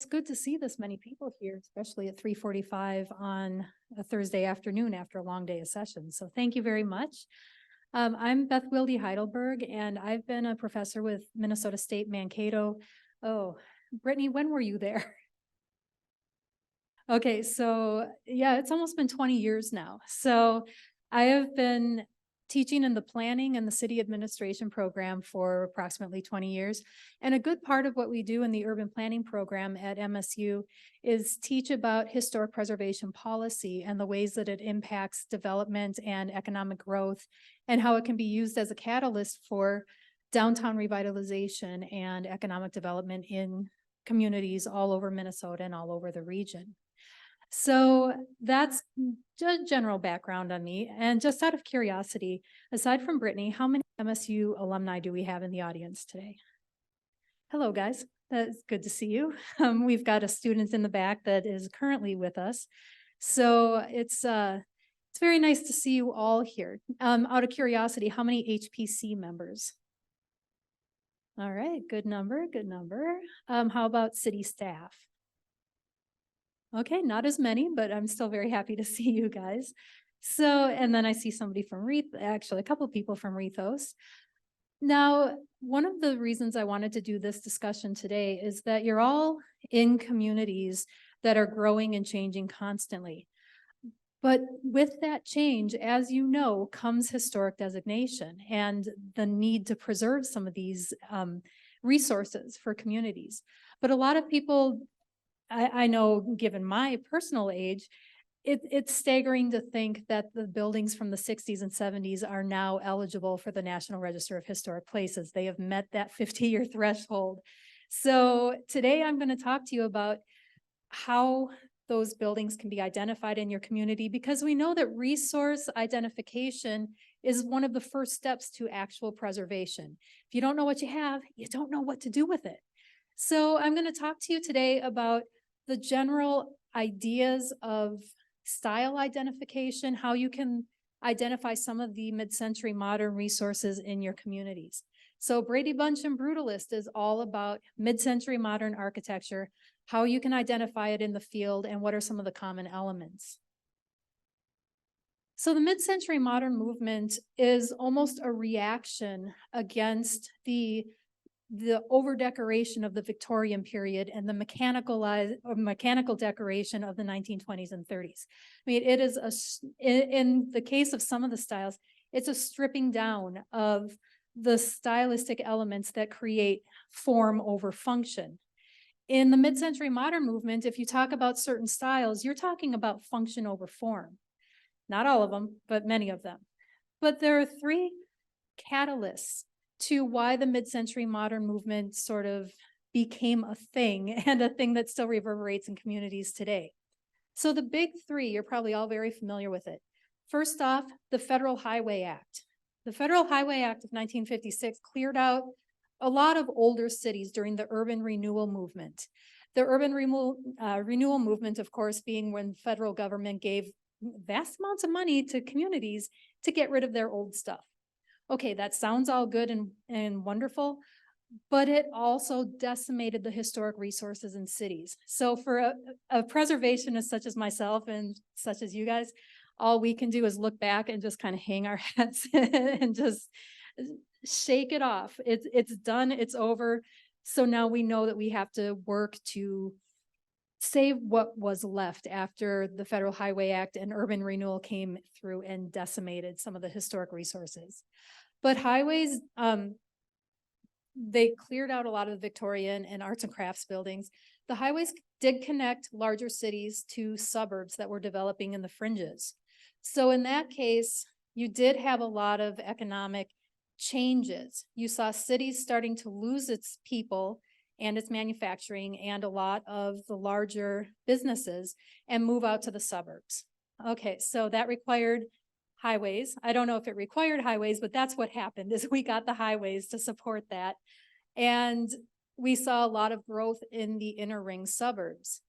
it's good to see this many people here, especially at 3:45 on a Thursday afternoon after a long day of sessions. So thank you very much. I'm Beth Heidelberg, and I've been a professor with Minnesota State Mankato. Oh, Brittany, when were you there? Okay, so yeah, it's almost been 20 years now. So I have been teaching in the planning and the city administration program for approximately 20 years. And a good part of what we do in the urban planning program at MSU is teach about historic preservation policy and the ways that it impacts development and economic growth, and how it can be used as a catalyst for downtown revitalization and economic development in communities all over Minnesota and all over the region. So that's just general background on me. And just out of curiosity, aside from Brittany, how many MSU alumni do we have in the audience today? Hello, guys. That's good to see you. We've got a student in the back that is currently with us. So it's very nice to see you all here. Out of curiosity, how many HPC members? All right, good number, good number. How about city staff? Okay, not as many, but I'm still very happy to see you guys. So, and then I see somebody from actually a couple of people from Rethos. Now, one of the reasons I wanted to do this discussion today is that you're all in communities that are growing and changing constantly. But with that change, as you know, comes historic designation and the need to preserve some of these resources for communities. But a lot of people, I know, given my personal age, it's staggering to think that the buildings from the 60s and 70s are now eligible for the National Register of Historic Places. They have met that 50-year threshold. So today I'm going to talk to you about how those buildings can be identified in your community, because we know that resource identification is one of the first steps to actual preservation. If you don't know what you have, you don't know what to do with it. So I'm going to talk to you today about the general ideas of style identification, how you can identify some of the mid-century modern resources in your communities. So Brady Bunch and Brutalist is all about mid-century modern architecture, how you can identify it in the field, and what are some of the common elements. So the mid-century modern movement is almost a reaction against the over-decoration of the Victorian period and the mechanical decoration of the 1920s and 30s. I mean, it is in the case of some of the styles, it's a stripping down of the stylistic elements that create form over function. In the mid-century modern movement, if you talk about certain styles, you're talking about function over form. Not all of them, but many of them. But there are three catalysts to why the mid-century modern movement sort of became a thing, and a thing that still reverberates in communities today. So the big three, you're probably all very familiar with it. First off, the Federal Highway Act. The Federal Highway Act of 1956 cleared out a lot of older cities during the Urban Renewal movement. The Urban Renewal movement, of course, being when the federal government gave vast amounts of money to communities to get rid of their old stuff. Okay, that sounds all good and wonderful, but it also decimated the historic resources in cities. So for a preservationist such as myself and such as you guys, all we can do is look back and just kind of hang our heads and just shake it off. It's done, it's over. So now we know that we have to work to save what was left after the Federal Highway Act and Urban Renewal came through and decimated some of the historic resources. But highways, they cleared out a lot of the Victorian and arts and crafts buildings. The highways did connect larger cities to suburbs that were developing in the fringes. So in that case, you did have a lot of economic changes. You saw cities starting to lose its people and its manufacturing and a lot of the larger businesses and move out to the suburbs. Okay, so that required highways. I don't know if it required highways, but that's what happened, is we got the highways to support that. And we saw a lot of growth in the inner ring suburbs.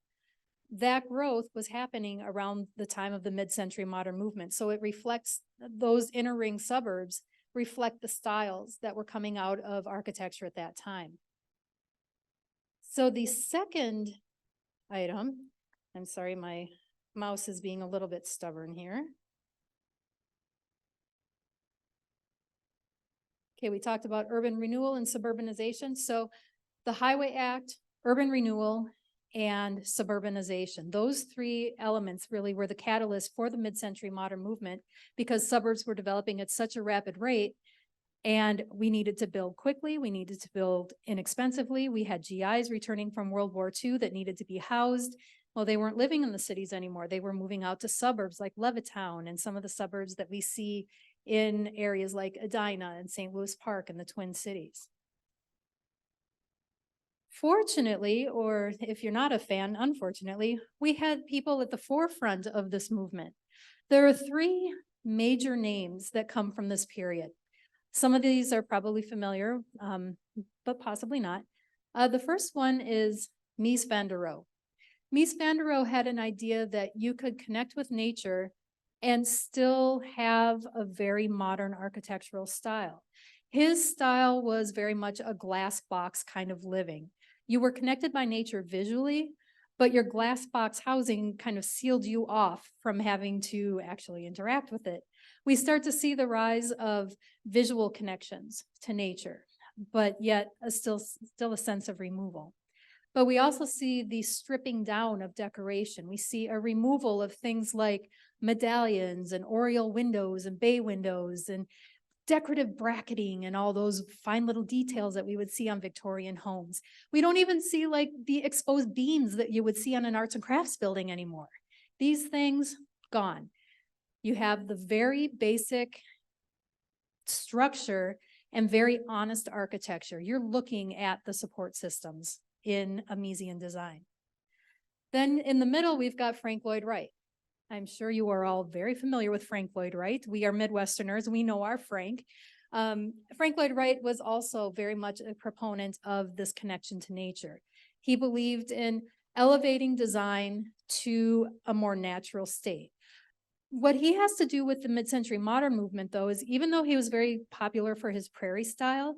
That growth was happening around the time of the mid-century modern movement. So it reflects, those inner ring suburbs reflect the styles that were coming out of architecture at that time. So the second item. I'm sorry, my mouse is being a little bit stubborn here. Okay, we talked about urban renewal and suburbanization. So the Highway Act, urban renewal, and suburbanization. Those three elements really were the catalyst for the mid-century modern movement because suburbs were developing at such a rapid rate and we needed to build quickly. We needed to build inexpensively. We had GIs returning from World War II that needed to be housed. Well, they weren't living in the cities anymore. They were moving out to suburbs like Levittown and some of the suburbs that we see in areas like Edina and St. Louis Park and the Twin Cities. Fortunately, or if you're not a fan, unfortunately, we had people at the forefront of this movement. There are three major names that come from this period. Some of these are probably familiar, but possibly not. The first one is Mies van der Rohe. Mies van der Rohe had an idea that you could connect with nature and still have a very modern architectural style. His style was very much a glass box kind of living. You were connected by nature visually, but your glass box housing kind of sealed you off from having to actually interact with it. We start to see the rise of visual connections to nature, but yet still a sense of removal. But we also see the stripping down of decoration. We see a removal of things like medallions and oriel windows and bay windows and decorative bracketing and all those fine little details that we would see on Victorian homes. We don't even see like the exposed beams that you would see on an arts and crafts building anymore. These things, gone. You have the very basic structure and very honest architecture. You're looking at the support systems in a Miesian design. Then in the middle, we've got Frank Lloyd Wright. I'm sure you are all very familiar with Frank Lloyd Wright. We are Midwesterners. We know our Frank. Frank Lloyd Wright was also very much a proponent of this connection to nature. He believed in elevating design to a more natural state. What he has to do with the mid-century modern movement, though, is even though he was very popular for his prairie style,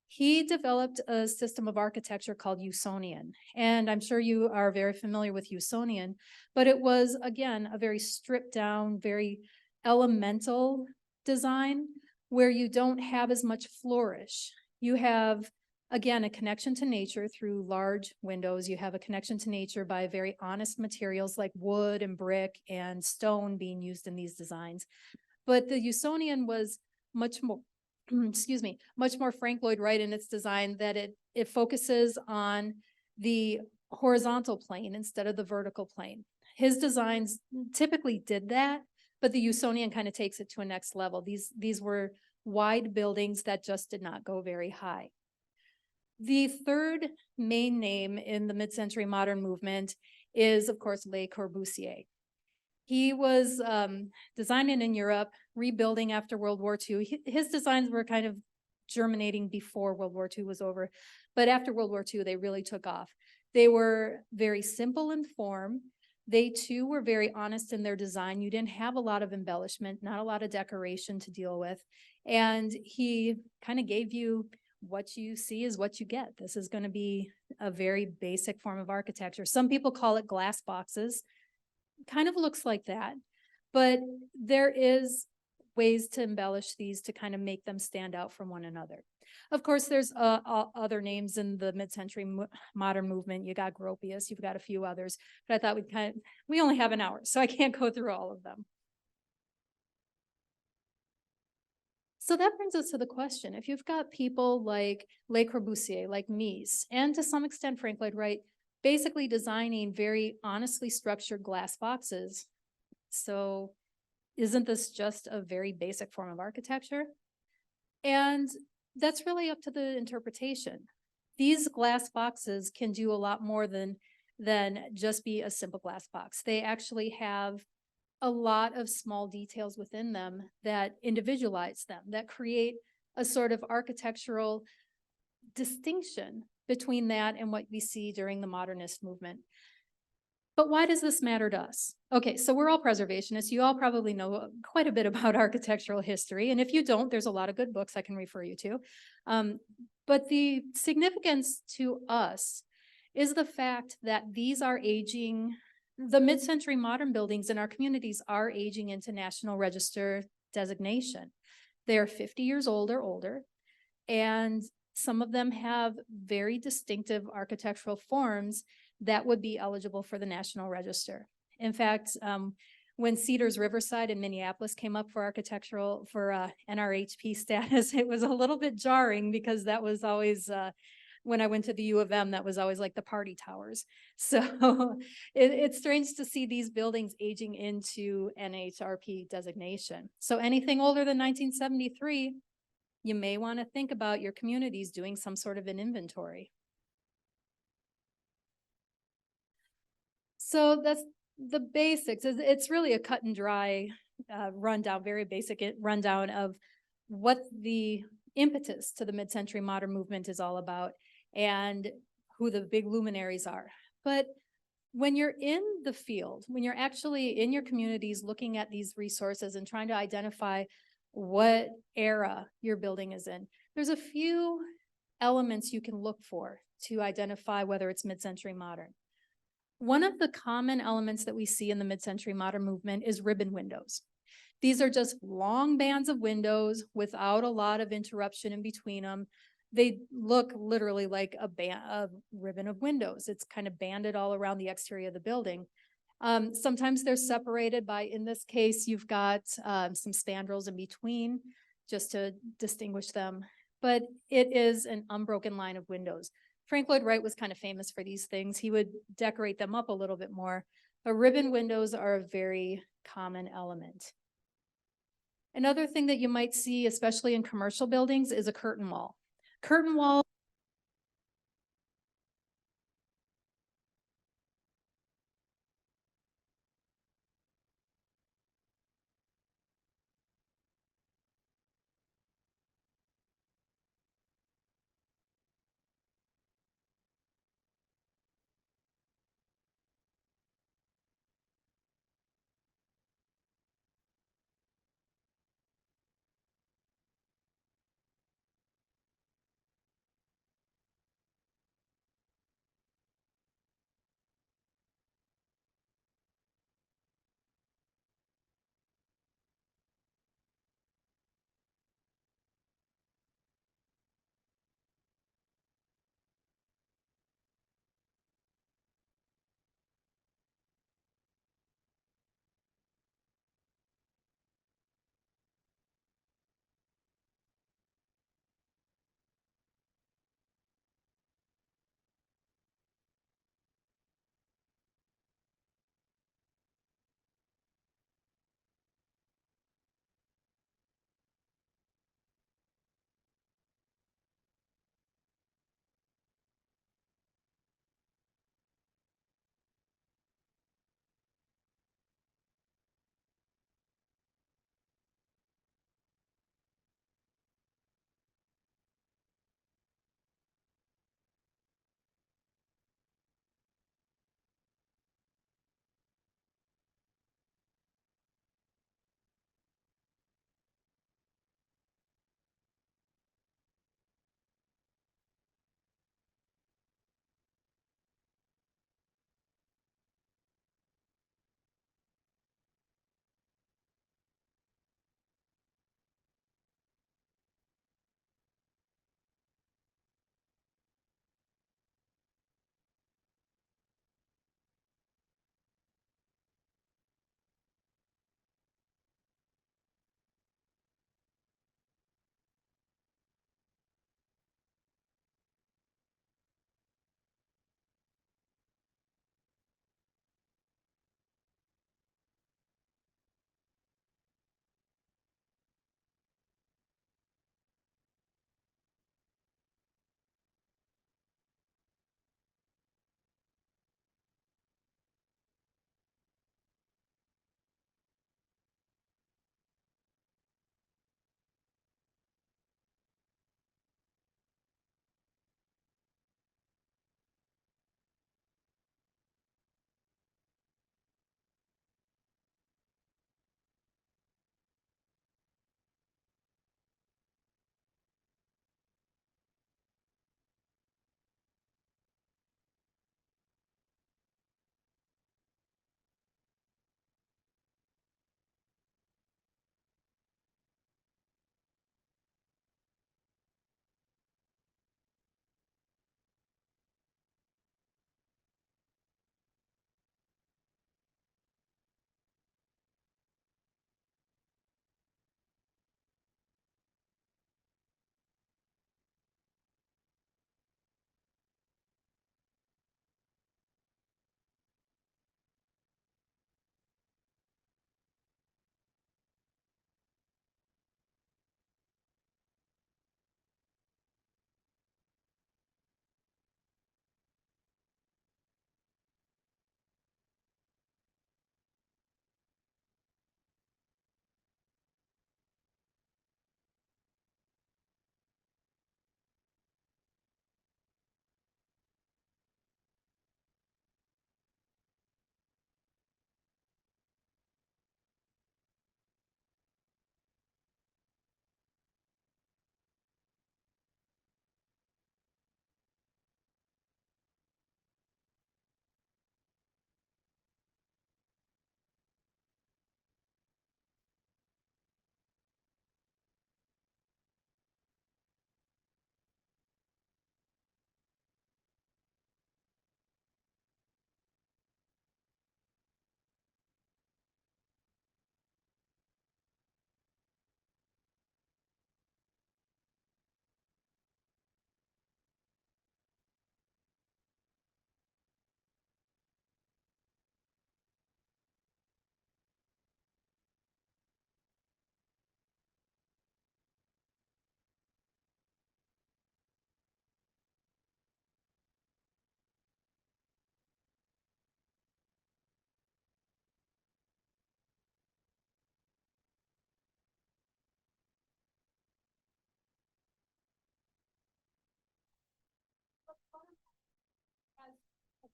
he developed a system of architecture called Usonian. And I'm sure you are very familiar with Usonian, but it was, again, a very stripped down, very elemental design where you don't have as much flourish. You have, again, a connection to nature through large windows. You have a connection to nature by very honest materials like wood and brick and stone being used in these designs. But the Usonian was much more much more Frank Lloyd Wright in its design, that it focuses on the horizontal plane instead of the vertical plane. His designs typically did that, but the Usonian kind of takes it to a next level. These were wide buildings that just did not go very high. The third main name in the mid-century modern movement is, of course, Le Corbusier. He was designing in Europe, rebuilding after World War II. His designs were kind of germinating before World War II was over, but after World War II, they really took off. They were very simple in form. They too were very honest in their design. You didn't have a lot of embellishment, not a lot of decoration to deal with. And he kind of gave you what you see is what you get. This is going to be a very basic form of architecture. Some people call it glass boxes. Kind of looks like that, but there is ways to embellish these to kind of make them stand out from one another. Of course, there's other names in the mid-century modern movement. You got Gropius, you've got a few others, but I thought we only have an hour, so I can't go through all of them. So that brings us to the question, if you've got people like Le Corbusier, like Mies, and to some extent Frank Lloyd Wright, basically designing very honestly structured glass boxes. So isn't this just a very basic form of architecture? And that's really up to the interpretation. These glass boxes can do a lot more than just be a simple glass box. They actually have a lot of small details within them that individualize them, that create a sort of architectural distinction between that and what we see during the modernist movement. But why does this matter to us? Okay, so we're all preservationists. You all probably know quite a bit about architectural history. And if you don't, there's a lot of good books I can refer you to. But the significance to us is the fact that these are aging, the mid-century modern buildings in our communities are aging into National Register designation. They're 50 years old or older, and some of them have very distinctive architectural forms that would be eligible for the National Register. In fact, when Cedars Riverside in Minneapolis came up for NRHP status, it was a little bit jarring because that was always, when I went to the U of M, that was always like the party towers. So it's strange to see these buildings aging into NHRP designation. So anything older than 1973, you may want to think about your communities doing some sort of an inventory. So that's the basics. It's really a cut and dry rundown, very basic rundown of what the impetus to the mid-century modern movement is all about and who the big luminaries are. But when you're in the field, when you're actually in your communities looking at these resources and trying to identify what era your building is in, there's a few elements you can look for to identify whether it's mid-century modern. One of the common elements that we see in the mid-century modern movement is ribbon windows. These are just long bands of windows without a lot of interruption in between them. They look literally like a ribbon of windows. It's kind of banded all around the exterior of the building. Sometimes they're separated by, in this case, you've got some spandrels in between just to distinguish them. But it is an unbroken line of windows. Frank Lloyd Wright was kind of famous for these things. He would decorate them up a little bit more, but ribbon windows are a very common element. Another thing that you might see, especially in commercial buildings, is a curtain wall. Curtain wall.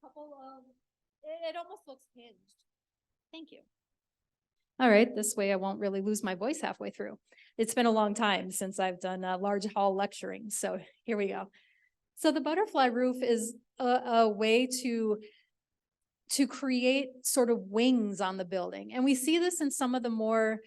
couple of, it almost looks hinged. Thank you. All right, this way I won't really lose my voice halfway through. It's been a long time since I've done large hall lecturing, so here we go. So the butterfly roof is a way to create sort of wings on the building. And we see this in some of the more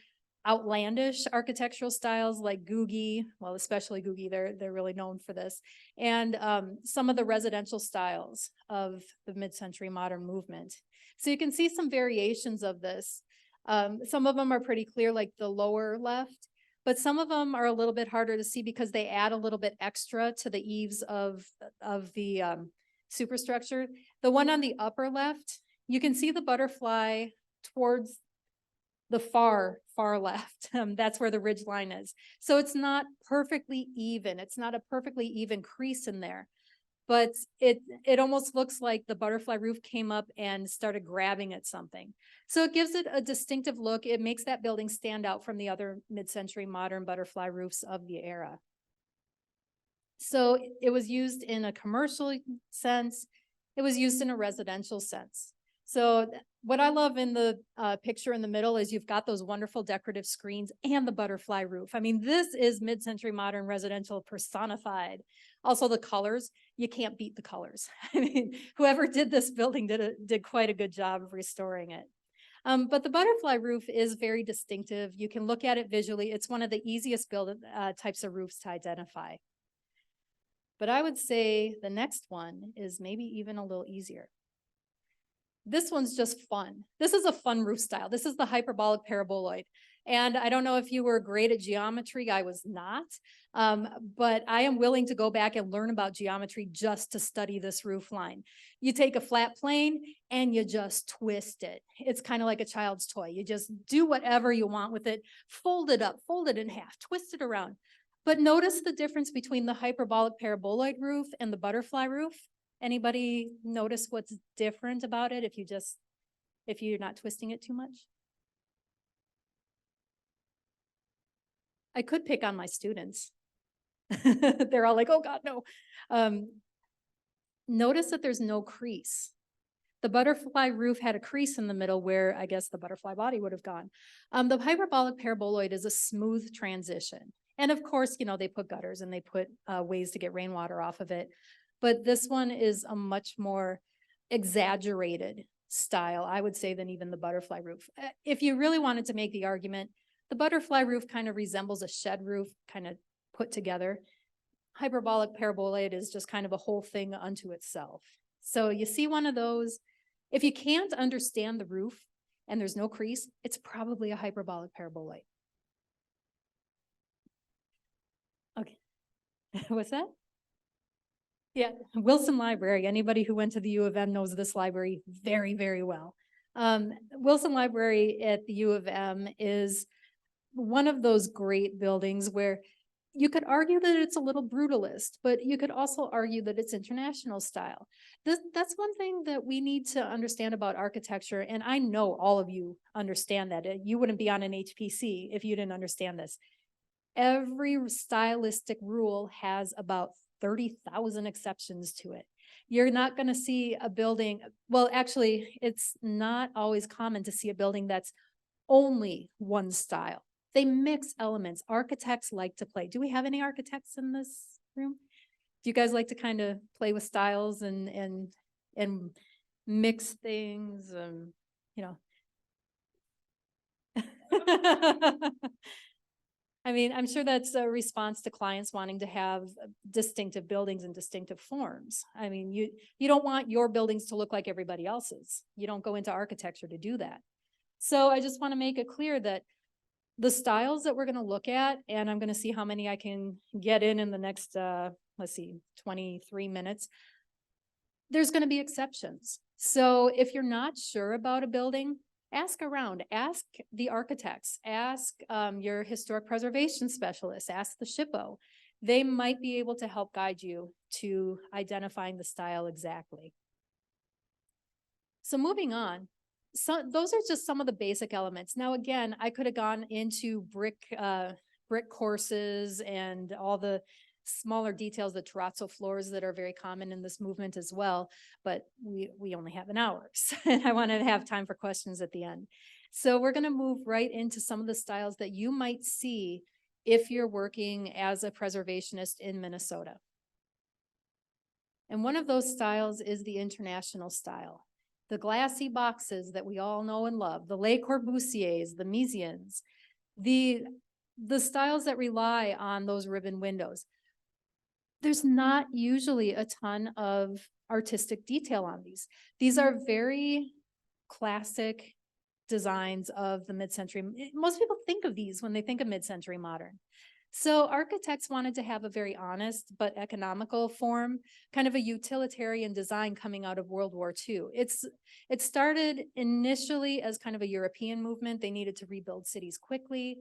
outlandish architectural styles like Googie, well, especially Googie, they're really known for this, and some of the residential styles of the mid-century modern movement. So you can see some variations of this. Some of them are pretty clear, like the lower left, but some of them are a little bit harder to see because they add a little bit extra to the eaves of the superstructure. The one on the upper left, you can see the butterfly towards the far left. That's where the ridge line is. So it's not perfectly even. It's not a perfectly even crease in there, but it almost looks like the butterfly roof came up and started grabbing at something. So it gives it a distinctive look. It makes that building stand out from the other mid-century modern butterfly roofs of the era. So it was used in a commercial sense. It was used in a residential sense. So what I love in the picture in the middle is you've got those wonderful decorative screens and the butterfly roof. I mean, this is mid-century modern residential personified. Also the colors, you can't beat the colors. I mean, whoever did this building did quite a good job of restoring it. But the butterfly roof is very distinctive. You can look at it visually. It's one of the easiest types of roofs to identify. But I would say the next one is maybe even a little easier. This one's just fun. This is a fun roof style. This is the hyperbolic paraboloid. And I don't know if you were great at geometry. I was not. But I am willing to go back and learn about geometry just to study this roof line. You take a flat plane and you just twist it. It's kind of like a child's toy. You just do whatever you want with it. Fold it up, fold it in half, twist it around. But notice the difference between the hyperbolic paraboloid roof and the butterfly roof. Anybody notice what's different about it if you're not twisting it too much? I could pick on my students. They're all like, oh God, no. Notice that there's no crease. The butterfly roof had a crease in the middle where I guess the butterfly body would have gone. The hyperbolic paraboloid is a smooth transition. And of course, you know, they put gutters and they put ways to get rainwater off of it. But this one is a much more exaggerated style, I would say, than even the butterfly roof. If you really wanted to make the argument, the butterfly roof kind of resembles a shed roof, kind of put together. Hyperbolic paraboloid is just kind of a whole thing unto itself. So you see one of those. If you can't understand the roof and there's no crease, it's probably a hyperbolic paraboloid. Okay. What's that? Yeah, Wilson Library. Anybody who went to the U of M knows this library very, very well. Wilson Library at the U of M is one of those great buildings where you could argue that it's a little brutalist, but you could also argue that it's international style. That's one thing that we need to understand about architecture, and I know all of you understand that. You wouldn't be on an HPC if you didn't understand this. Every stylistic rule has about 30,000 exceptions to it. You're not going to see a building, well, actually, it's not always common to see a building that's only one style. They mix elements. Architects like to play. Do we have any architects in this room? Do you guys like to kind of play with styles and mix things? You know. I mean, I'm sure that's a response to clients wanting to have distinctive buildings and distinctive forms. I mean, you don't want your buildings to look like everybody else's. You don't go into architecture to do that. So I just want to make it clear that the styles that we're going to look at, and I'm going to see how many I can get in the next, let's see, 23 minutes, there's going to be exceptions. So if you're not sure about a building, ask around, ask the architects, ask your historic preservation specialist, ask the SHPO. They might be able to help guide you to identifying the style exactly. So moving on, so those are just some of the basic elements. Now, again, I could have gone into brick courses and all the smaller details, the terrazzo floors that are very common in this movement as well, but we only have an hour, and I want to have time for questions at the end. So we're going to move right into some of the styles that you might see if you're working as a preservationist in Minnesota. And one of those styles is the international style. The glassy boxes that we all know and love, the Le Corbusiers, the Mesians, the styles that rely on those ribbon windows. There's not usually a ton of artistic detail on these. These are very classic designs of the mid-century. Most people think of these when they think of mid-century modern. So architects wanted to have a very honest but economical form, kind of a utilitarian design coming out of World War II. It started initially as kind of a European movement. They needed to rebuild cities quickly,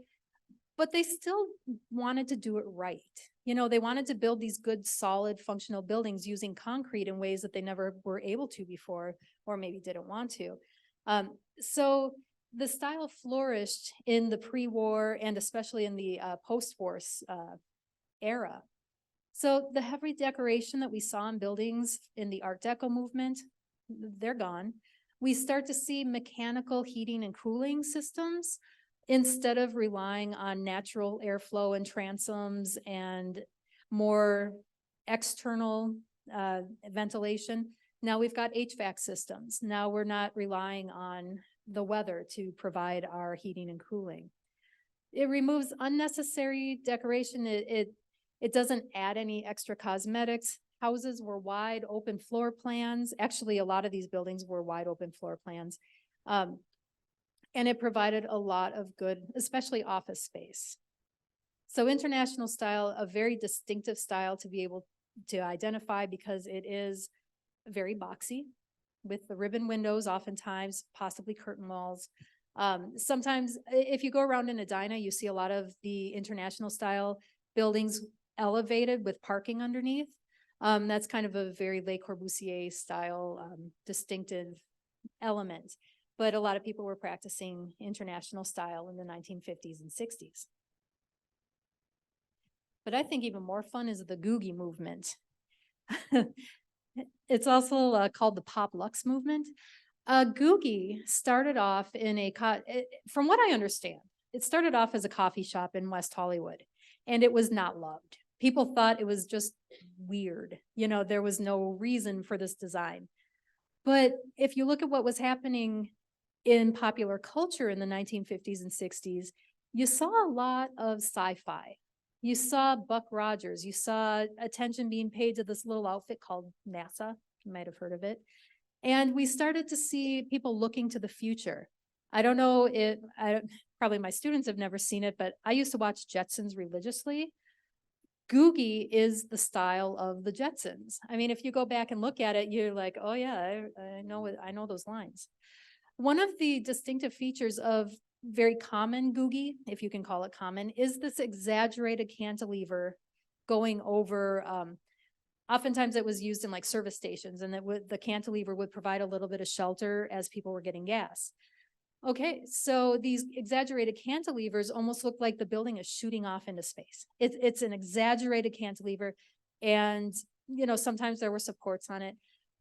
but they still wanted to do it right. You know, they wanted to build these good, solid, functional buildings using concrete in ways that they never were able to before, or maybe didn't want to. So the style flourished in the pre-war and especially in the post-war era. So the heavy decoration that we saw in buildings in the Art Deco movement, they're gone. We start to see mechanical heating and cooling systems instead of relying on natural airflow and transoms and more external ventilation. Now we've got HVAC systems. Now we're not relying on the weather to provide our heating and cooling. It removes unnecessary decoration. It doesn't add any extra cosmetics. Houses were wide open floor plans. Actually, a lot of these buildings were wide open floor plans. And it provided a lot of good, especially office space. So international style, a very distinctive style to be able to identify because it is very boxy with the ribbon windows, oftentimes, possibly curtain walls. Sometimes if you go around in Edina, you see a lot of the international style buildings elevated with parking underneath. That's kind of a very Le Corbusier style distinctive element. But a lot of people were practicing international style in the 1950s and 60s. But I think even more fun is the Googie movement. It's also called the Popluxe movement. Googie started off in from what I understand, it started off as a coffee shop in West Hollywood, and it was not loved. People thought it was just weird. You know, there was no reason for this design. But if you look at what was happening in popular culture in the 1950s and 60s, you saw a lot of sci-fi. You saw Buck Rogers. You saw attention being paid to this little outfit called NASA. You might have heard of it. And we started to see people looking to the future. I don't know if, probably my students have never seen it, but I used to watch Jetsons religiously. Googie is the style of the Jetsons. I mean, if you go back and look at it, you're like, oh yeah, I know those lines. One of the distinctive features of very common Googie, if you can call it common, is this exaggerated cantilever going over, oftentimes it was used in like service stations, and the cantilever would provide a little bit of shelter as people were getting gas. Okay, so these exaggerated cantilevers almost look like the building is shooting off into space. It's an exaggerated cantilever, and you know, sometimes there were supports on it,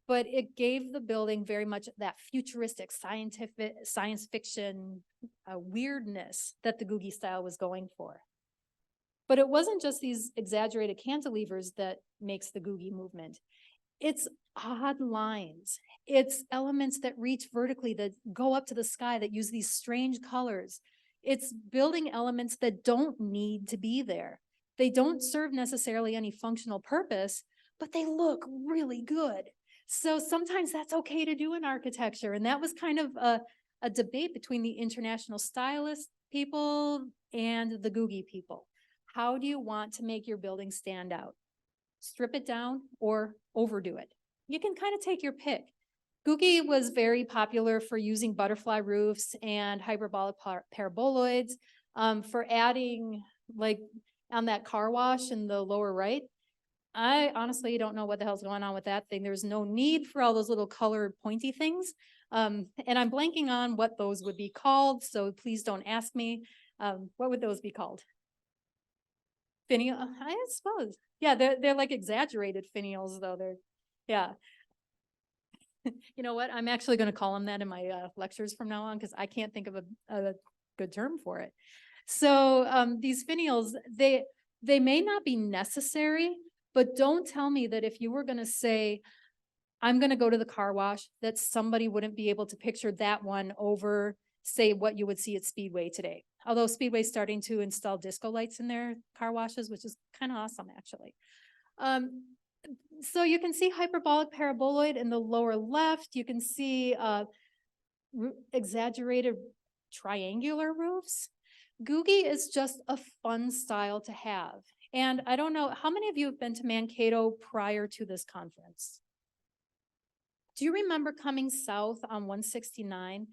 but it gave the building very much that futuristic science fiction weirdness that the Googie style was going for. But it wasn't just these exaggerated cantilevers that makes the Googie movement. It's odd lines. It's elements that reach vertically, that go up to the sky, that use these strange colors. It's building elements that don't need to be there. They don't serve necessarily any functional purpose, but they look really good. So sometimes that's okay to do in architecture. And that was kind of a debate between the international stylist people and the Googie people. How do you want to make your building stand out? Strip it down or overdo it? You can kind of take your pick. Googie was very popular for using butterfly roofs and hyperbolic paraboloids, for adding, like on that car wash in the lower right. I honestly don't know what the hell's going on with that thing. There's no need for all those little colored pointy things. And I'm blanking on what those would be called, so please don't ask me. What would those be called? Finial, I suppose. Yeah, they're like exaggerated finials though. Yeah. You know what? I'm actually going to call them that in my lectures from now on because I can't think of a good term for it. So these finials, they may not be necessary, but don't tell me that if you were going to say, I'm going to go to the car wash, that somebody wouldn't be able to picture that one over, say, what you would see at Speedway today. Although Speedway's starting to install disco lights in their car washes, which is kind of awesome, actually. So you can see hyperbolic paraboloid in the lower left. You can see exaggerated triangular roofs. Googie is just a fun style to have. And I don't know, how many of you have been to Mankato prior to this conference? Do you remember coming south on 169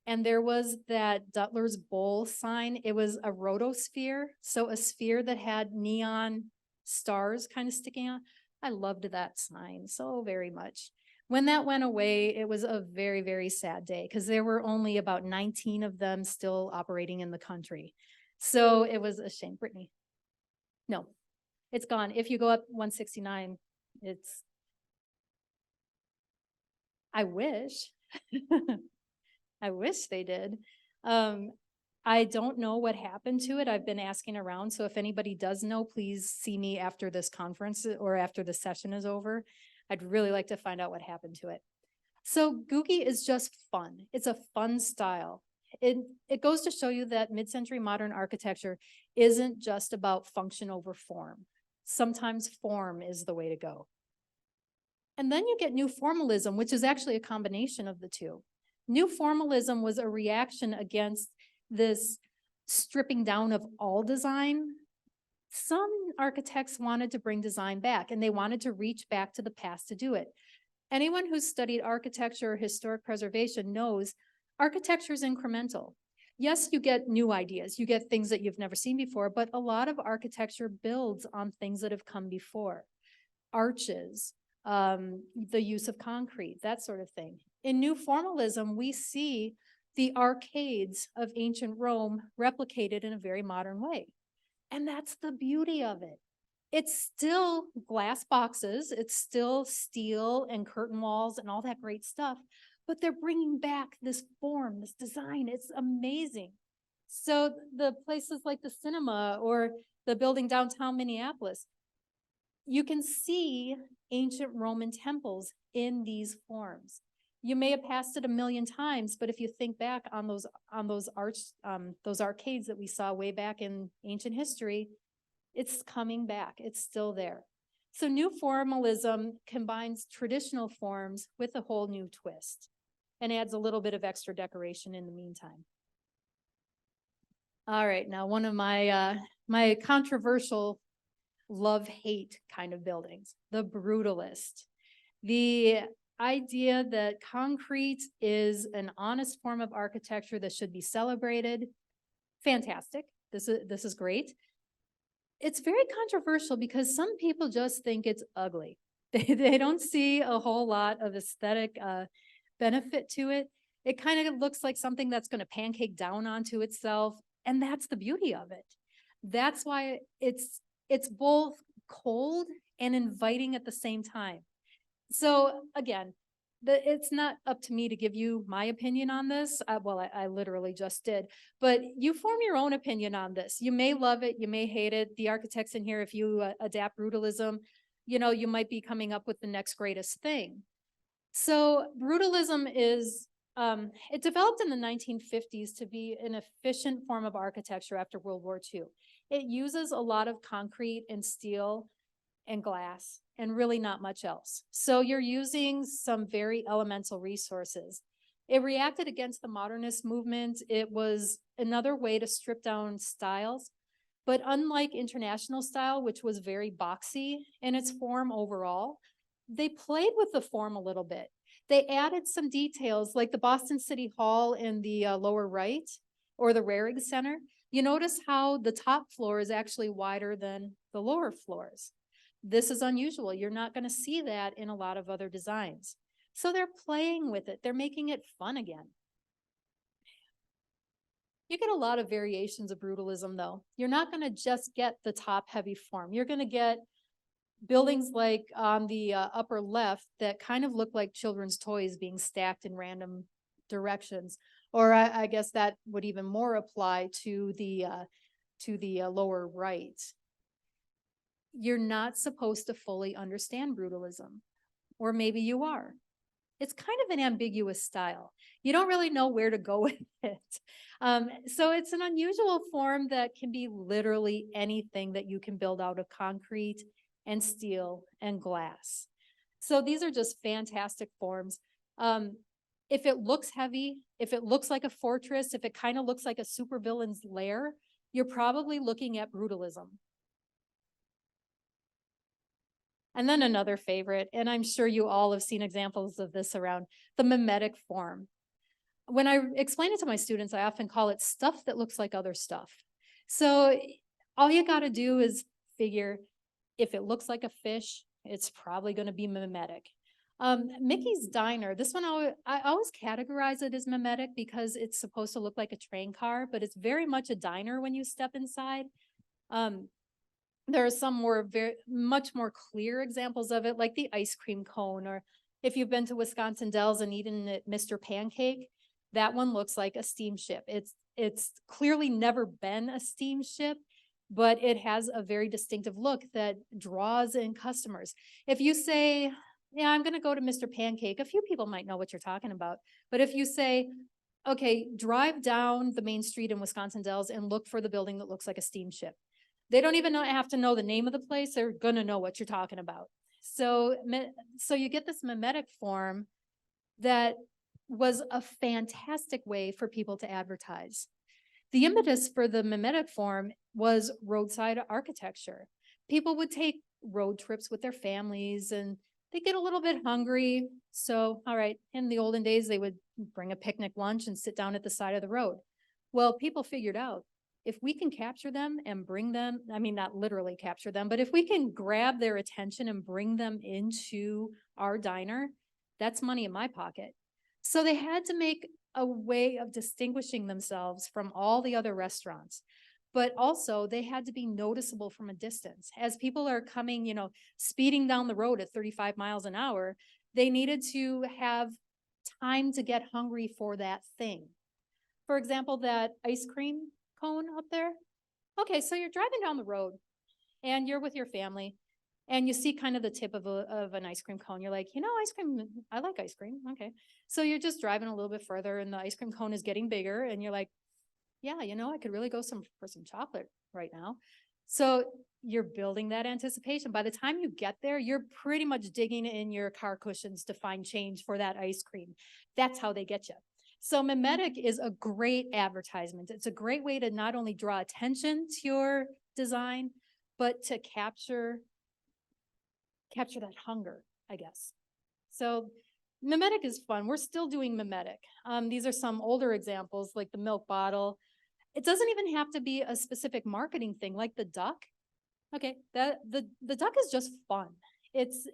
and there was that Duttler's Bowl sign? It was a rotosphere, so a sphere that had neon stars kind of sticking out. I loved that sign so very much. When that went away, it was a very, very sad day because there were only about 19 of them still operating in the country. So it was a shame. Brittany? No, it's gone. If you go up 169, it's, I wish. I wish they did. I don't know what happened to it. I've been asking around. So if anybody does know, please see me after this conference or after the session is over. I'd really like to find out what happened to it. So Googie is just fun. It's a fun style. It goes to show you that mid-century modern architecture isn't just about function over form. Sometimes form is the way to go. And then you get New Formalism, which is actually a combination of the two. New Formalism was a reaction against this stripping down of all design. Some architects wanted to bring design back, and they wanted to reach back to the past to do it. Anyone who's studied architecture or historic preservation knows architecture is incremental. Yes, you get new ideas, you get things that you've never seen before, but a lot of architecture builds on things that have come before. Arches, the use of concrete, that sort of thing. In New Formalism, we see the arcades of ancient Rome replicated in a very modern way. And that's the beauty of it. It's still glass boxes, it's still steel and curtain walls and all that great stuff, but they're bringing back this form, this design. It's amazing. So the places like the cinema or the building downtown Minneapolis, you can see ancient Roman temples in these forms. You may have passed it a million times, but if you think back on those arcades that we saw way back in ancient history, it's coming back. It's still there. So New Formalism combines traditional forms with a whole new twist and adds a little bit of extra decoration in the meantime. All right, now one of my my controversial love-hate kind of buildings, the Brutalist. The idea that concrete is an honest form of architecture that should be celebrated. Fantastic. This is great. It's very controversial because some people just think it's ugly. They don't see a whole lot of aesthetic benefit to it. It kind of looks like something that's going to pancake down onto itself. And that's the beauty of it. That's why it's both cold and inviting at the same time. So again, it's not up to me to give you my opinion on this. I literally just did, but you form your own opinion on this. You may love it, you may hate it. The architects in here, if you adapt brutalism, you know, you might be coming up with the next greatest thing. So brutalism is, it developed in the 1950s to be an efficient form of architecture after World War II. It uses a lot of concrete and steel and glass and really not much else. So you're using some very elemental resources. It reacted against the modernist movement. It was another way to strip down styles, but unlike international style, which was very boxy in its form overall, they played with the form a little bit. They added some details like the Boston City Hall in the lower right or the Rarig Center. You notice how the top floor is actually wider than the lower floors. This is unusual. You're not going to see that in a lot of other designs. So they're playing with it. They're making it fun again. You get a lot of variations of brutalism, though. You're not going to just get the top-heavy form. You're going to get buildings like on the upper left that kind of look like children's toys being stacked in random directions. Or I guess that would even more apply to the lower right. You're not supposed to fully understand brutalism, or maybe you are. It's kind of an ambiguous style. You don't really know where to go with it. So it's an unusual form that can be literally anything that you can build out of concrete and steel and glass. So these are just fantastic forms. If it looks heavy, if it looks like a fortress, if it kind of looks like a supervillain's lair, you're probably looking at brutalism. And then another favorite, and I'm sure you all have seen examples of this around, the mimetic form. When I explain it to my students, I often call it stuff that looks like other stuff. So all you got to do is figure, if it looks like a fish, it's probably going to be mimetic. Mickey's Diner, this one, I always categorize it as mimetic because it's supposed to look like a train car, but it's very much a diner when you step inside. There are some much more clear examples of it, like the ice cream cone, or if you've been to Wisconsin Dells and eaten at Mr. Pancake, that one looks like a steamship. It's clearly never been a steamship, but it has a very distinctive look that draws in customers. If you say, yeah, I'm going to go to Mr. Pancake, a few people might know what you're talking about. But if you say, okay, drive down the main street in Wisconsin Dells and look for the building that looks like a steamship. They don't even have to know the name of the place. They're going to know what you're talking about. So you get this mimetic form that was a fantastic way for people to advertise. The impetus for the mimetic form was roadside architecture. People would take road trips with their families and they get a little bit hungry. So, all right, in the olden days, they would bring a picnic lunch and sit down at the side of the road. Well, people figured out, if we can capture them and bring them, I mean, not literally capture them, but if we can grab their attention and bring them into our diner, that's money in my pocket. So they had to make a way of distinguishing themselves from all the other restaurants, but also they had to be noticeable from a distance. As people are coming, speeding down the road at 35 miles an hour, they needed to have time to get hungry for that thing. For example, that ice cream cone up there. Okay, so you're driving down the road and you're with your family and you see kind of the tip of an ice cream cone. You're like, ice cream, I like ice cream. Okay. So you're just driving a little bit further and the ice cream cone is getting bigger and you're like, yeah, I could really go for some chocolate right now. So you're building that anticipation. By the time you get there, you're pretty much digging in your car cushions to find change for that ice cream. That's how they get you. So mimetic is a great advertisement. It's a great way to not only draw attention to your design, but to capture that hunger, I guess. So mimetic is fun. We're still doing mimetic. These are some older examples, like the milk bottle. It doesn't even have to be a specific marketing thing, like the duck. Okay, the duck is just fun. It's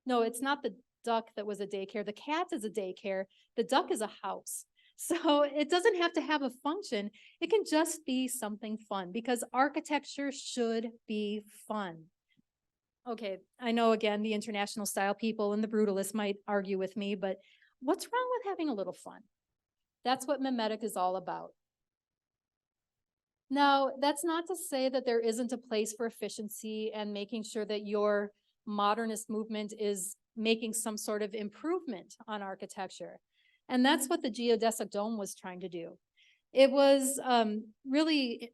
not the duck that was a daycare. The cat is a daycare. The duck is a house. So it doesn't have to have a function. It can just be something fun because architecture should be fun. Okay, I know, again, the international style people and the brutalists might argue with me, but what's wrong with having a little fun? That's what mimetic is all about. Now, that's not to say that there isn't a place for efficiency and making sure that your modernist movement is making some sort of improvement on architecture. And that's what the geodesic dome was trying to do. It was really,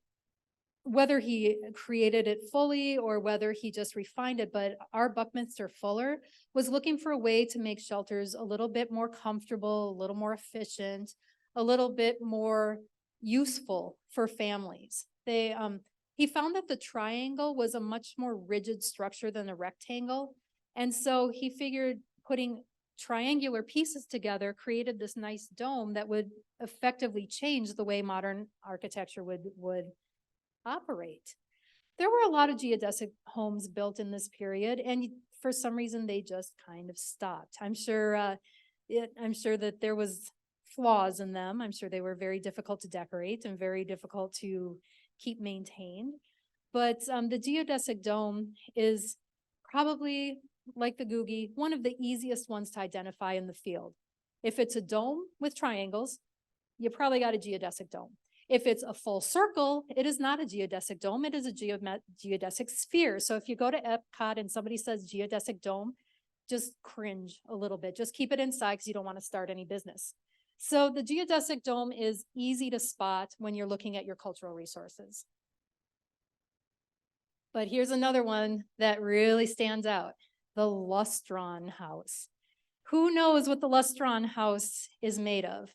whether he created it fully or whether he just refined it, but our Buckminster Fuller was looking for a way to make shelters a little bit more comfortable, a little more efficient, a little bit more useful for families. He found that the triangle was a much more rigid structure than the rectangle. And so he figured putting triangular pieces together created this nice dome that would effectively change the way modern architecture would operate. There were a lot of geodesic homes built in this period, and for some reason they just kind of stopped. I'm sure that there was flaws in them. I'm sure they were very difficult to decorate and very difficult to keep maintained. But the geodesic dome is probably, like the Googie, one of the easiest ones to identify in the field. If it's a dome with triangles, you probably got a geodesic dome. If it's a full circle, it is not a geodesic dome, it is a geodesic sphere. So if you go to Epcot and somebody says geodesic dome, just cringe a little bit. Just keep it inside because you don't want to start any business. So the geodesic dome is easy to spot when you're looking at your cultural resources. But here's another one that really stands out, the Lustron house. Who knows what the Lustron house is made of?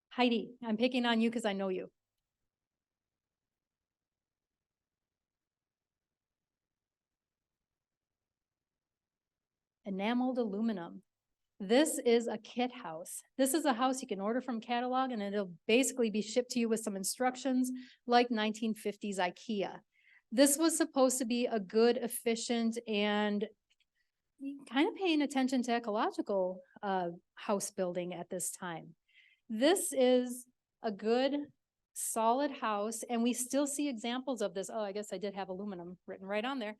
Heidi, I'm picking on you because I know you. Enameled aluminum. This is a kit house. This is a house you can order from catalog and it'll basically be shipped to you with some instructions like 1950s IKEA. This was supposed to be a good, efficient, and kind of paying attention to ecological house building at this time. This is a good, solid house, and we still see examples of this. Oh, I guess I did have aluminum written right on there.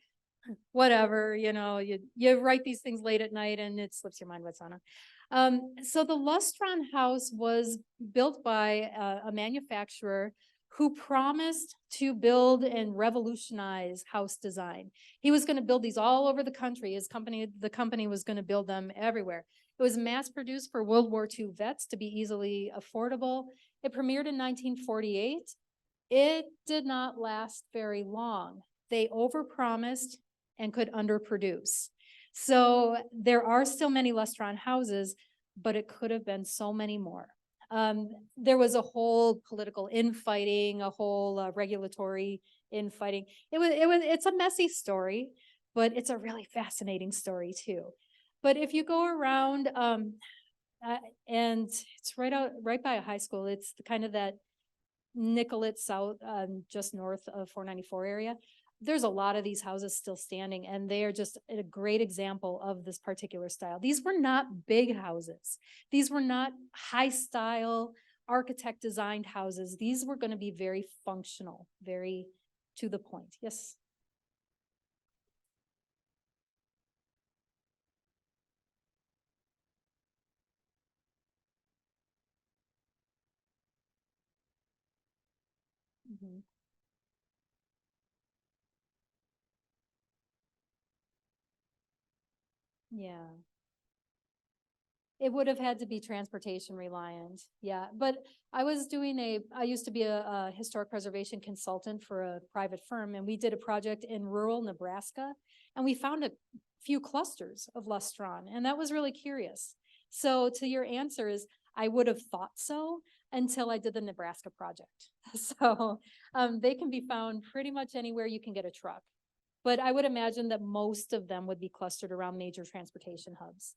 Whatever, you know, you write these things late at night and it slips your mind what's on it. So the Lustron house was built by a manufacturer who promised to build and revolutionize house design. He was going to build these all over the country. The company was going to build them everywhere. It was mass produced for World War II vets to be easily affordable. It premiered in 1948. It did not last very long. They overpromised and could underproduce. So there are still many Lustron houses, but it could have been so many more. There was a whole political infighting, a whole regulatory infighting. It's a messy story, but it's a really fascinating story too. But if you go around, and it's right by a high school, it's kind of that Nicollet South, just north of 494 area. There's a lot of these houses still standing, and they are just a great example of this particular style. These were not big houses. These were not high style architect designed houses. These were going to be very functional, very to the point. Yes. Mm-hmm. Yeah. It would have had to be transportation reliant. Yeah. But I used to be a historic preservation consultant for a private firm, and we did a project in rural Nebraska, and we found a few clusters of Lustron, and that was really curious. So to your answer is, I would have thought so until I did the Nebraska project. So they can be found pretty much anywhere you can get a truck. But I would imagine that most of them would be clustered around major transportation hubs.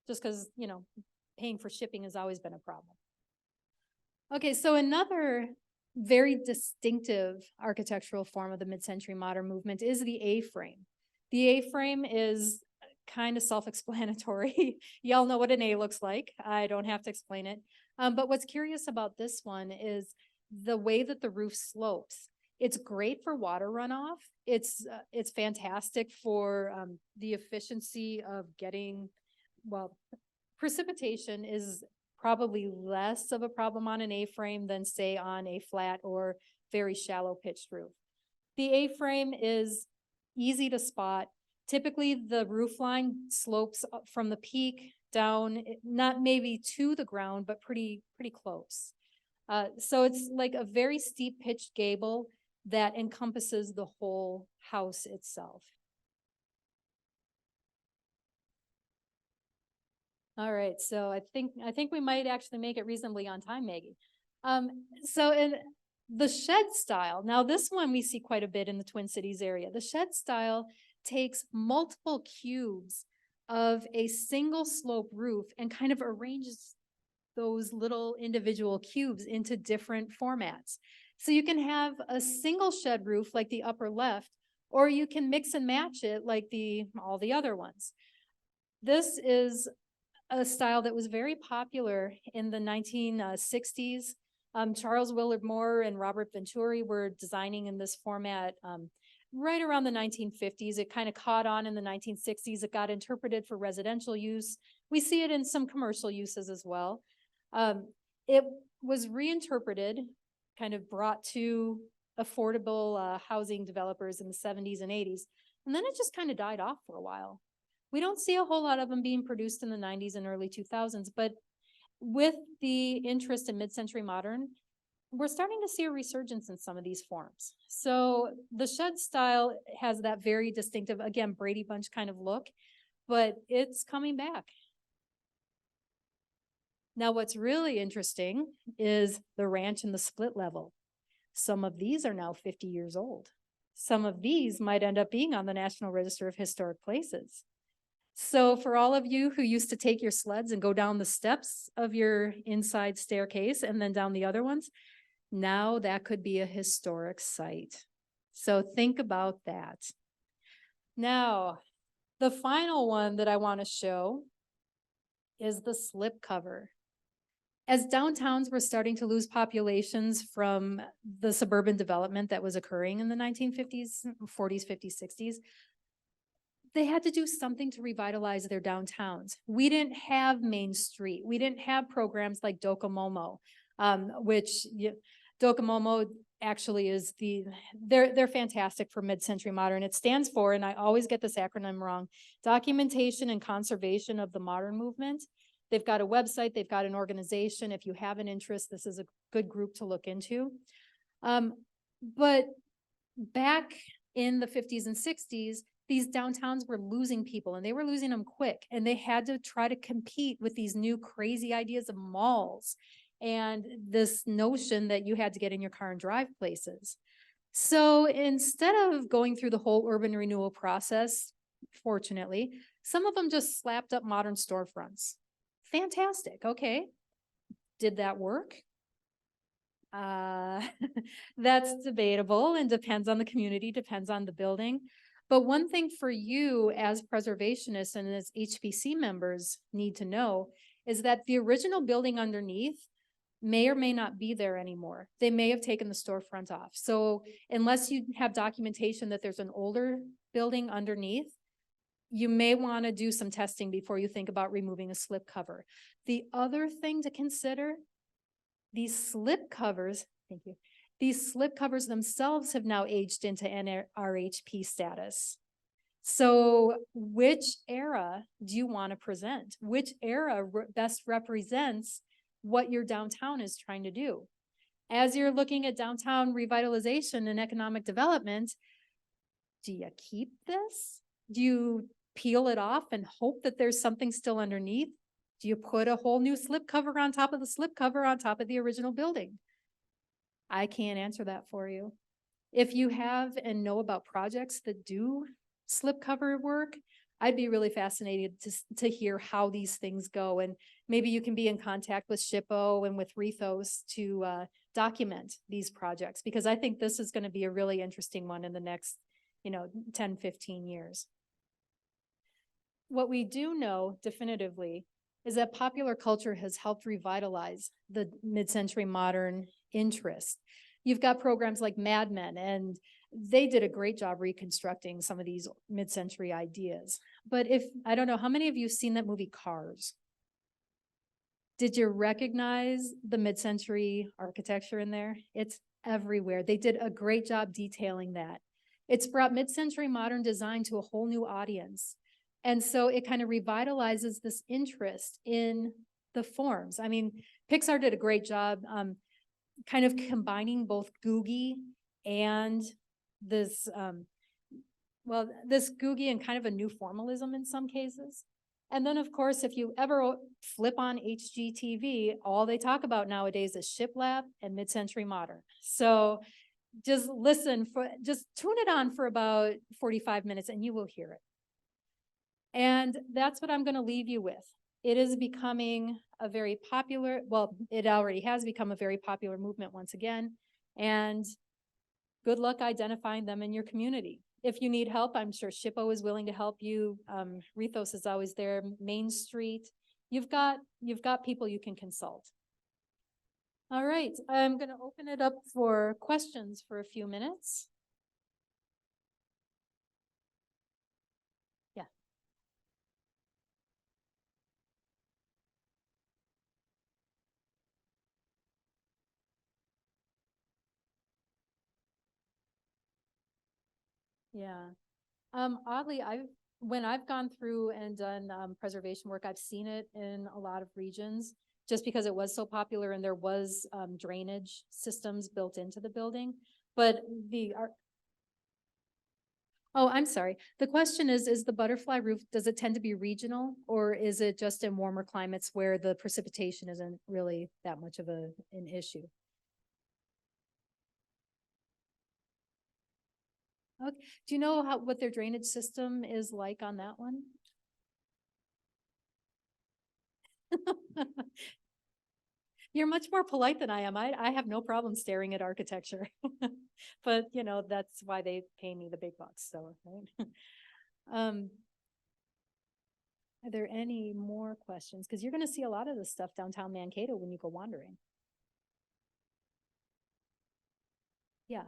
Just because, you know, paying for shipping has always been a problem. Okay, so another very distinctive architectural form of the mid-century modern movement is the A-frame. The A-frame is kind of self-explanatory. Y'all know what an A looks like. I don't have to explain it. But what's curious about this one is the way that the roof slopes. It's great for water runoff. It's fantastic for the efficiency of getting, well, precipitation is probably less of a problem on an A-frame than, say, on a flat or very shallow pitched roof. The A-frame is easy to spot. Typically, the roof line slopes from the peak down, not maybe to the ground, but pretty close. So it's like a very steep pitched gable that encompasses the whole house itself. All right, so I think we might actually make it reasonably on time, Maggie. So in the shed style, now this one we see quite a bit in the Twin Cities area. The shed style takes multiple cubes of a single slope roof and kind of arranges those little individual cubes into different formats. So you can have a single shed roof like the upper left, or you can mix and match it like all the other ones. This is a style that was very popular in the 1960s. Charles Willard Moore and Robert Venturi were designing in this format right around the 1950s. It kind of caught on in the 1960s. It got interpreted for residential use. We see it in some commercial uses as well. It was reinterpreted, kind of brought to affordable housing developers in the 70s and 80s. And then it just kind of died off for a while. We don't see a whole lot of them being produced in the 90s and early 2000s, but with the interest in mid-century modern, we're starting to see a resurgence in some of these forms. So the shed style has that very distinctive, again, Brady Bunch kind of look, but it's coming back. Now, what's really interesting is the ranch and the split level. Some of these are now 50 years old. Some of these might end up being on the National Register of Historic Places. So for all of you who used to take your sleds and go down the steps of your inside staircase and then down the other ones, now that could be a historic site. So think about that. Now, the final one that I want to show is the slipcover. As downtowns were starting to lose populations from the suburban development that was occurring in the 1950s, 40s, 50s, 60s, they had to do something to revitalize their downtowns. We didn't have Main Street. We didn't have programs like Docomomo, which Docomomo actually is they're fantastic for mid-century modern. It stands for, and I always get this acronym wrong, Documentation and Conservation of the Modern Movement. They've got a website, they've got an organization. If you have an interest, this is a good group to look into. But back in the 50s and 60s, these downtowns were losing people, and they were losing them quick, and they had to try to compete with these new crazy ideas of malls and this notion that you had to get in your car and drive places. So instead of going through the whole urban renewal process, fortunately, some of them just slapped up modern storefronts. Fantastic. Okay. Did that work? That's debatable and depends on the community, depends on the building. But one thing for you as preservationists and as HPC members need to know is that the original building underneath may or may not be there anymore. They may have taken the storefront off. So unless you have documentation that there's an older building underneath, you may want to do some testing before you think about removing a slipcover. The other thing to consider, these slipcovers, thank you, these slipcovers themselves have now aged into NRHP status. So which era do you want to present? Which era best represents what your downtown is trying to do? As you're looking at downtown revitalization and economic development, do you keep this? Do you peel it off and hope that there's something still underneath? Do you put a whole new slipcover on top of the slipcover on top of the original building? I can't answer that for you. If you have and know about projects that do slipcover work, I'd be really fascinated to hear how these things go. And maybe you can be in contact with SHPO and with Rethos to document these projects, because I think this is going to be a really interesting one in the next, 10, 15 years. What we do know definitively is that popular culture has helped revitalize the mid-century modern interest. You've got programs like Mad Men, and they did a great job reconstructing some of these mid-century ideas. But I don't know, how many of you have seen that movie Cars? Did you recognize the mid-century architecture in there? It's everywhere. They did a great job detailing that. It's brought mid-century modern design to a whole new audience. And so it kind of revitalizes this interest in the forms. I mean, Pixar did a great job kind of combining both Googie and this Googie and kind of a new formalism in some cases. And then, of course, if you ever flip on HGTV, all they talk about nowadays is shiplap and mid-century modern. So just just tune it on for about 45 minutes and you will hear it. And that's what I'm going to leave you with. It is becoming a very popular, well, it already has become a very popular movement once again. And good luck identifying them in your community. If you need help, I'm sure SHPO is willing to help you. Rethos is always there. Main Street you've got people you can consult. All right, I'm going to open it up for questions for a few minutes. Yeah. Yeah. Oddly, when I've gone through and done preservation work, I've seen it in a lot of regions just because it was so popular and there was drainage systems built into the building. But oh, I'm sorry. The question is the butterfly roof, does it tend to be regional or is it just in warmer climates where the precipitation isn't really that much of an issue? Okay. Do you know what their drainage system is like on that one? You're much more polite than I am. I have no problem staring at architecture. But, you know, that's why they pay me the big bucks, so, right? Are there any more questions? Because you're going to see a lot of this stuff downtown Mankato when you go wandering. Yeah.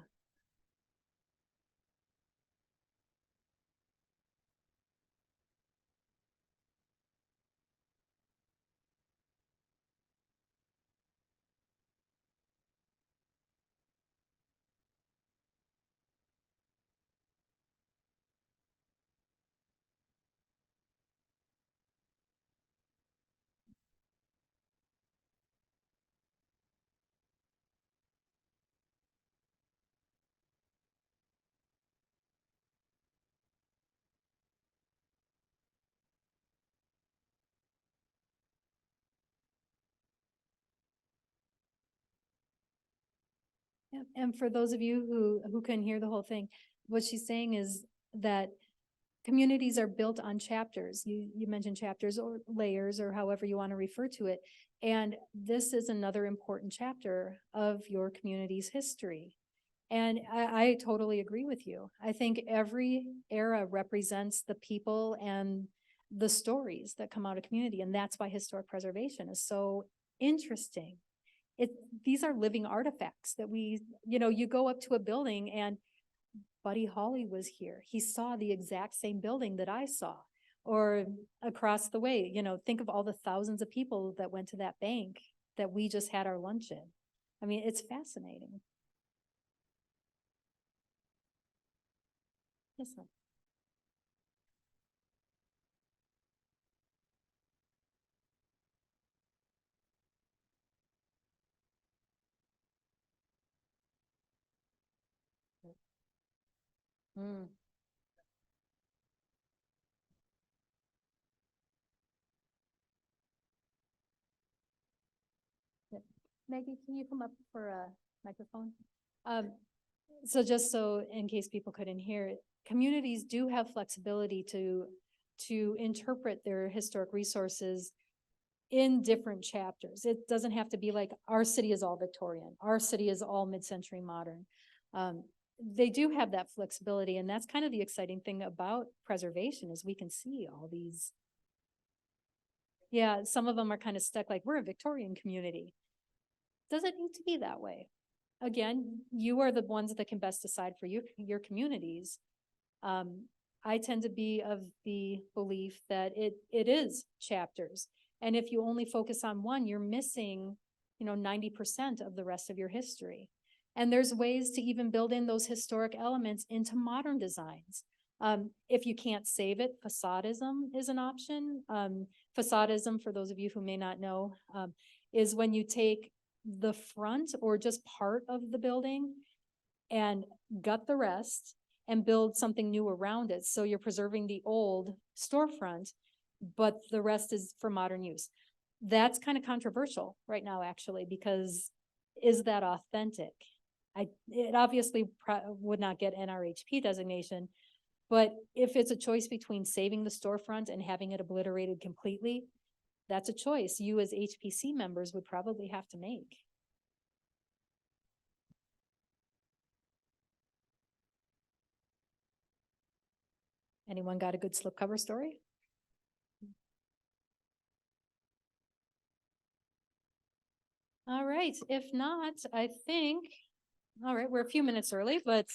Yeah. And for those of you who can hear the whole thing, what she's saying is that communities are built on chapters. You mentioned chapters or layers or however you want to refer to it. And this is another important chapter of your community's history. And I totally agree with you. I think every era represents the people and the stories that come out of community. And that's why historic preservation is so interesting. These are living artifacts that you go up to a building and Buddy Holly was here. He saw the exact same building that I saw. Or across the way, think of all the thousands of people that went to that bank that we just had our lunch in. I mean, it's fascinating. Yes, sir. Mm. Yep. Maggie, can you come up for a microphone? Um, so just so in case people couldn't hear it, communities do have flexibility to interpret their historic resources in different chapters. It doesn't have to be like our city is all Victorian, our city is all mid-century modern. They do have that flexibility, and that's kind of the exciting thing about preservation is we can see all these. Yeah, some of them are kind of stuck like we're a Victorian community. Doesn't need to be that way. Again, you are the ones that can best decide for your communities. I tend to be of the belief that it is chapters. And if you only focus on one, you're missing, 90% of the rest of your history. And there's ways to even build in those historic elements into modern designs. If you can't save it, facadism is an option. Facadism, for those of you who may not know, is when you take the front or just part of the building and gut the rest and build something new around it. So you're preserving the old storefront, but the rest is for modern use. That's kind of controversial right now, actually, because is that authentic? It obviously would not get NRHP designation, but if it's a choice between saving the storefront and having it obliterated completely, that's a choice you as HPC members would probably have to make. Anyone got a good slipcover story? All right, if not, I think, all right, we're a few minutes early, but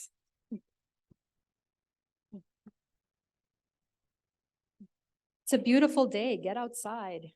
it's a beautiful day. Get outside.